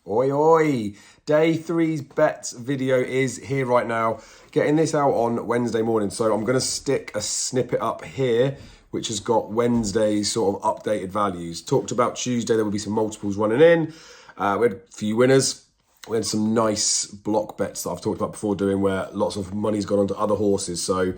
Oi, oi. Day three's bets video is here right now. Getting this out on Wednesday morning. So I'm going to stick a snippet up here, which has got Wednesday's sort of updated values. Talked about Tuesday, there will be some multiples running in. We had a few winners. We had some nice block bets that I've talked about before doing where lots of money's gone onto other horses. So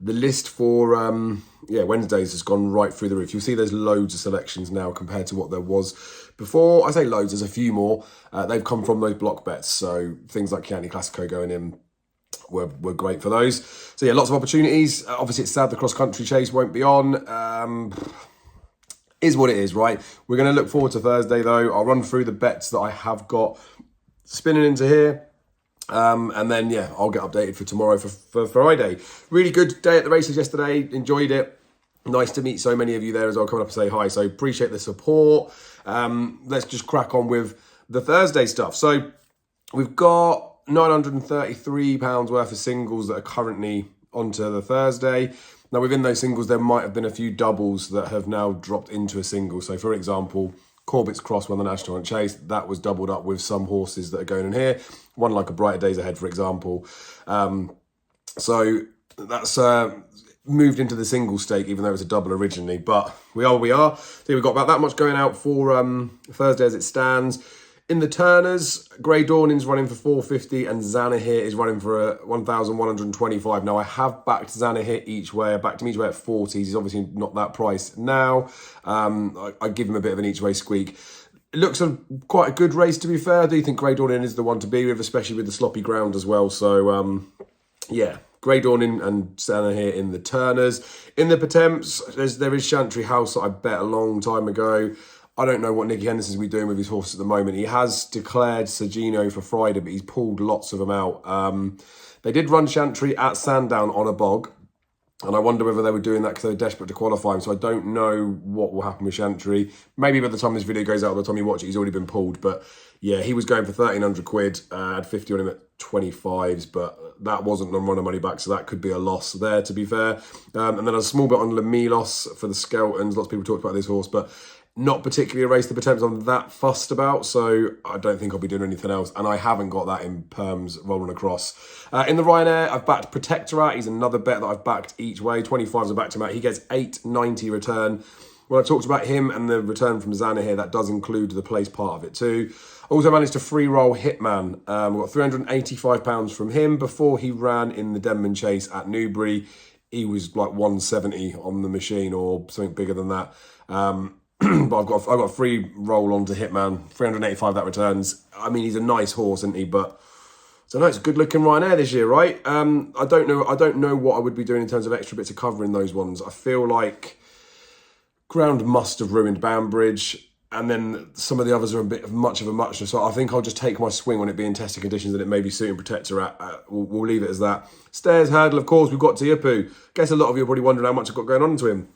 the list for Wednesdays has gone right through the roof. You'll see there's loads of selections now compared to what there was before. I say loads, there's a few more. They've come from those block bets. So things like Chianti Classico going in were great for those. So yeah, lots of opportunities. Obviously it's sad the cross country chase won't be on. Is what it is, right? We're going to look forward to Thursday though. I'll run through the bets that I have got spinning into here. And then, yeah, I'll get updated for tomorrow for Friday. Really good day at the races yesterday. Enjoyed it. Nice to meet so many of you there as well, coming up and say hi. So appreciate the support. Let's just crack on with the Thursday stuff. So we've got £933 worth of singles that are currently onto the Thursday. Now, within those singles, there might have been a few doubles that have now dropped into a single. So, for example, Corbett's Cross won the National Hunt Chase. That was doubled up with some horses that are going in here. One like a Brighter Days Ahead, for example. So that's moved into the single stake, even though it was a double originally. But we are where we are. So we've got about that much going out for Thursday as it stands. In the Turners, Grey Dawning's running for 450 and Zanahit is running for 1,125. Now, I have backed Zanahit each way. I backed him each way at 40s. He's obviously not that price now. I give him a bit of an each way squeak. It looks quite a good race, to be fair. I do think Grey Dawning is the one to be with, especially with the sloppy ground as well. So, yeah. Grey Dawning and Zanahit in the Turners. In the Potemps, there is Chantry House that I bet a long time ago. I don't know what Nicky Henderson's going to be doing with his horse at the moment. He has declared Sergino for Friday, but he's pulled lots of them out. They did run Chantry at Sandown on a bog, and I wonder whether they were doing that because they were desperate to qualify him. So I don't know what will happen with Chantry. Maybe by the time this video goes out, by the time you watch it, he's already been pulled. But yeah, he was going for 1,300 quid. I had 50 on him at 25s, but that wasn't on run of money back, so that could be a loss there, to be fair. And then a small bit on Lamilos for the Skeltons. Lots of people talked about this horse, but not particularly a race the Potemps I'm that fussed about, so I don't think I'll be doing anything else, and I haven't got that in perms rolling across. In the Ryanair, I've backed Protectorat. He's another bet that I've backed each way. 25s I backed him out. He gets 890 return. When I talked about him and the return from Zana here, that does include the place part of it too. Also managed to free roll Hitman. We got £385 from him before he ran in the Denman Chase at Newbury. He was like 170 on the machine or something bigger than that. But I've got a free roll onto Hitman, 385 that returns. I mean, he's a nice horse, isn't he? But so no, it's a good looking Ryanair this year, right? I don't know what I would be doing in terms of extra bits of cover in those ones. I feel like ground must have ruined Banbridge, and then some of the others are a bit of much of a muchness. So I think I'll just take my swing on it being testing conditions and it may be suiting Protector at. We'll leave it as that. Stairs Hurdle, of course, we've got Tiapu. Guess a lot of you are probably wondering how much I've got going on to him.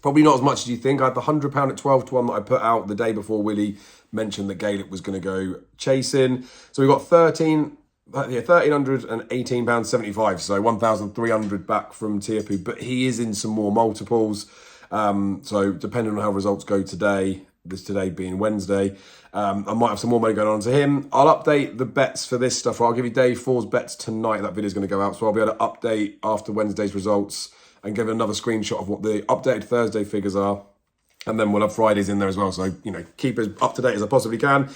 Probably not as much as you think. I had the £100 at 12 to 1 that I put out the day before Willie mentioned that Gaelic was going to go chasing. So we got £1,318.75, so 1,300 back from Tiapu, but he is in some more multiples. So depending on how results go today, this today being Wednesday, I might have some more money going on to him. I'll update the bets for this stuff. I'll give you day four's bets tonight. That video is going to go out, so I'll be able to update after Wednesday's results and give another screenshot of what the updated Thursday figures are. And then we'll have Fridays in there as well. So, you know, keep as up to date as I possibly can.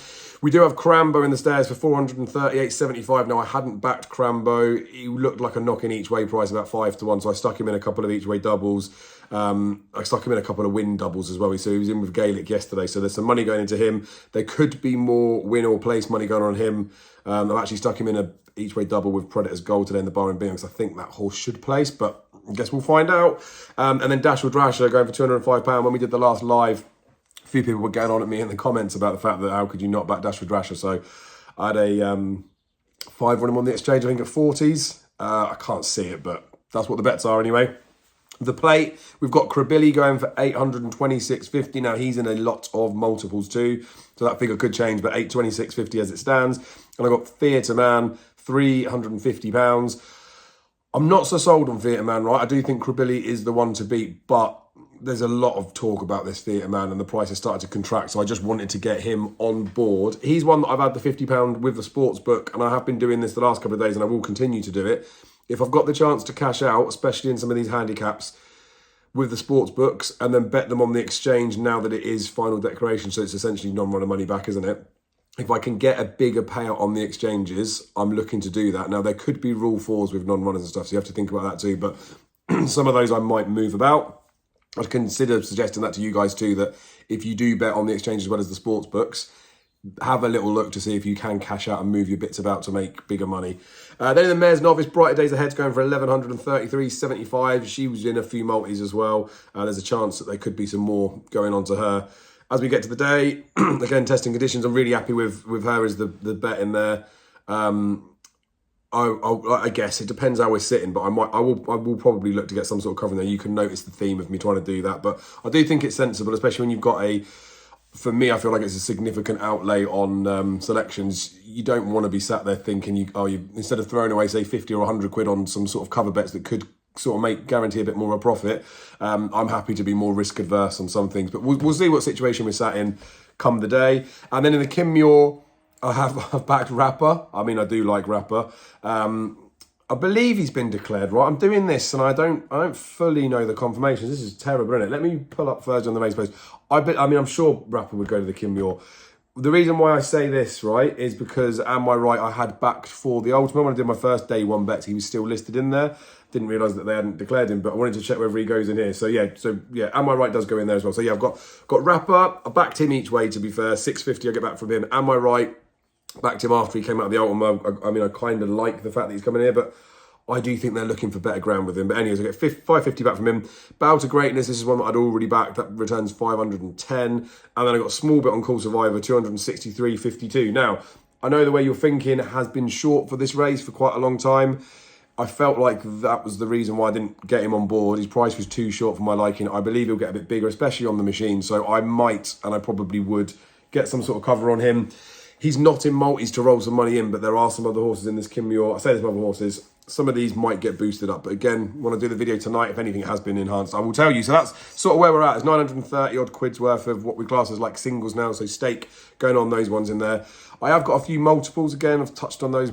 We do have Crambo in the Stairs for 438.75. Now, I hadn't backed Crambo. He looked like a knock-in each way price, about 5 to 1. So I stuck him in a couple of each way doubles. I stuck him in a couple of win doubles as well. So he was in with Gaelic yesterday. So there's some money going into him. There could be more win or place money going on him. I've actually stuck him in a each way double with Predator's Gold today in the Bar and Beam because I think that horse should place, but I guess we'll find out. And then Dash with Drasher going for £205. When we did the last live, a few people were going on at me in the comments about the fact that how could you not back Dash with Drasher? So I had a 5 on him on the exchange, I think at 40s. I can't see it, but that's what the bets are anyway. The plate, we've got Krabilly going for 826.50. Now he's in a lot of multiples too, so that figure could change, but 826.50 as it stands. And I've got Theatre Man, £350. I'm not so sold on Theatre Man, right? I do think Krabilly is the one to beat, but there's a lot of talk about this theatre man and the price has started to contract, so I just wanted to get him on board. He's one that I've had the £50 with the sports book, and I have been doing this the last couple of days, and I will continue to do it. If I've got the chance to cash out, especially in some of these handicaps with the sports books, and then bet them on the exchange now that it is final declaration, so it's essentially non-runner money back, isn't it? If I can get a bigger payout on the exchanges, I'm looking to do that. Now, there could be rule 4s with non-runners and stuff, so you have to think about that too, but some of those I might move about. I'd consider suggesting that to you guys too, that if you do bet on the exchange as well as the sports books, have a little look to see if you can cash out and move your bits about to make bigger money. Then in the Mares Novice, Brighter Days Ahead's going for 1133.75. She was in a few multis as well. There's a chance that there could be some more going on to her. As we get to the day, again, testing conditions, I'm really happy with her as the bet in there. I guess it depends how we're sitting, but I will probably look to get some sort of cover in there. You can notice the theme of me trying to do that, but I do think it's sensible, especially when you've got for me, I feel like it's a significant outlay on selections. You don't want to be sat there thinking you instead of throwing away say 50 or 100 quid on some sort of cover bets that could sort of guarantee a bit more of a profit. I'm happy to be more risk adverse on some things, but we'll see what situation we're sat in come the day. And then in the Kim Muir, I've backed Rapper. I mean, I do like Rapper. I believe he's been declared, right? I'm doing this and I don't fully know the confirmations. This is terrible, isn't it? Let me pull up Thursday on the race post. I'm sure Rapper would go to the Kim Muir. The reason why I say this, right, is because, am I right, I had backed for the Ultimate. When I did my first day one bets, he was still listed in there. Didn't realise that they hadn't declared him, but I wanted to check whether he goes in here. So yeah, am I right does go in there as well. So yeah, I've got Rapper. I backed him each way, to be fair. 650 I get back from him. Am I right? Backed him after he came out of the Ultimate. I kind of like the fact that he's coming here, but I do think they're looking for better ground with him. But anyways, I get 550 back from him. Bow to Greatness, this is one that I'd already backed. That returns 510. And then I got a small bit on Call Survivor, 263.52. Now, I know the way you're thinking has been short for this race for quite a long time. I felt like that was the reason why I didn't get him on board. His price was too short for my liking. I believe he'll get a bit bigger, especially on the machine. So I might, and I probably would, get some sort of cover on him. He's not in multis to roll some money in, but there are some other horses in this Kim Muir. I say there's some other horses. Some of these might get boosted up. But again, when I do the video tonight, if anything has been enhanced, I will tell you. So that's sort of where we're at. It's 930 odd quid's worth of what we class as like singles now. So stake going on those ones in there. I have got a few multiples again. I've touched on those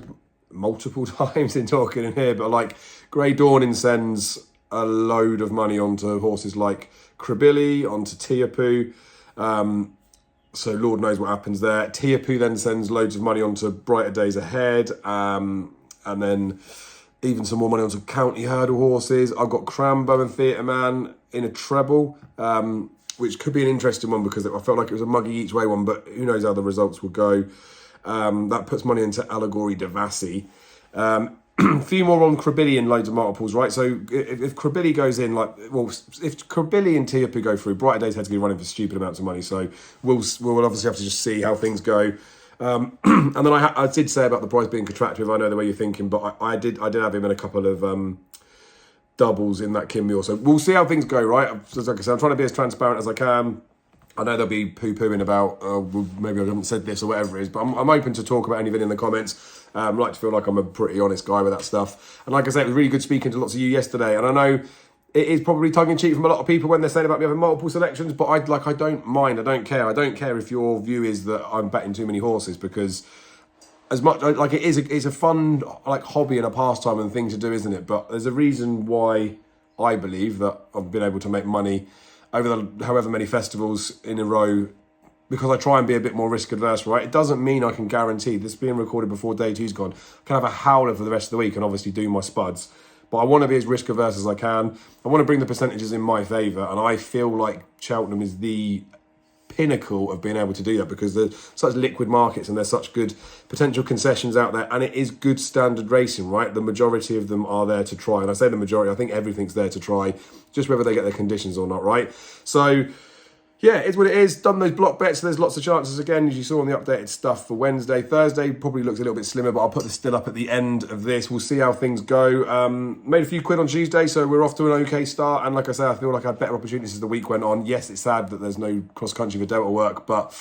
multiple times in talking in here. But like Grey Dawning sends a load of money onto horses like Krabilly, onto Tiapu. So Lord knows what happens there. Tiapu then sends loads of money onto Brighter Days Ahead. And then even some more money onto County Hurdle horses. I've got Crambo and Theatre Man in a treble, which could be an interesting one because I felt like it was a muggy each way one, but who knows how the results will go. That puts money into Allegory Devassi. A few more on Krabilly and loads of multiples, right? So if Krabilly goes in, if Krabilly and Tiapu go through, Brighter Days Ahead's going to be running for stupid amounts of money. So we'll obviously have to just see how things go. And then I did say about the price being contractive. I know the way you're thinking, but I did have him in a couple of doubles in that Kim Muir. So we'll see how things go, right? Like I said, I'm trying to be as transparent as I can. I know there'll be poo-pooing about, maybe I haven't said this or whatever it is, but I'm open to talk about anything in the comments. I like to feel like I'm a pretty honest guy with that stuff. And like I said, it was really good speaking to lots of you yesterday. And I know it is probably tongue-in-cheek from a lot of people when they're saying about me having multiple selections, but I don't mind. I don't care. I don't care if your view is that I'm betting too many horses, because as much like it's a fun like hobby and a pastime and thing to do, isn't it? But there's a reason why I believe that I've been able to make money over the however many festivals in a row, because I try and be a bit more risk adverse, right? It doesn't mean I can guarantee this being recorded before day two's gone. I can have a howler for the rest of the week and obviously do my spuds. But I want to be as risk averse as I can. I want to bring the percentages in my favour, and I feel like Cheltenham is the pinnacle of being able to do that, because there's such liquid markets and there's such good potential concessions out there, and it is good standard racing, right? The majority of them are there to try, and I say the majority, I think everything's there to try, just whether they get their conditions or not, right? So yeah, it's what it is. Done those block bets, so there's lots of chances again, as you saw on the updated stuff for Wednesday. Thursday probably looks a little bit slimmer, but I'll put the still up at the end of this. We'll see how things go. Made a few quid on Tuesday, so we're off to an okay start. And like I say, I feel like I had better opportunities as the week went on. Yes, it's sad that there's no cross-country for Delta work, but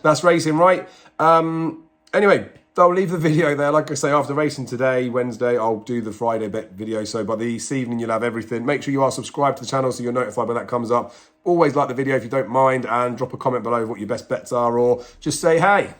that's racing, right? Anyway, I'll leave the video there. Like I say, after racing today, Wednesday, I'll do the Friday bet video. So by this evening, you'll have everything. Make sure you are subscribed to the channel so you're notified when that comes up. Always like the video if you don't mind, and drop a comment below what your best bets are, or just say hey.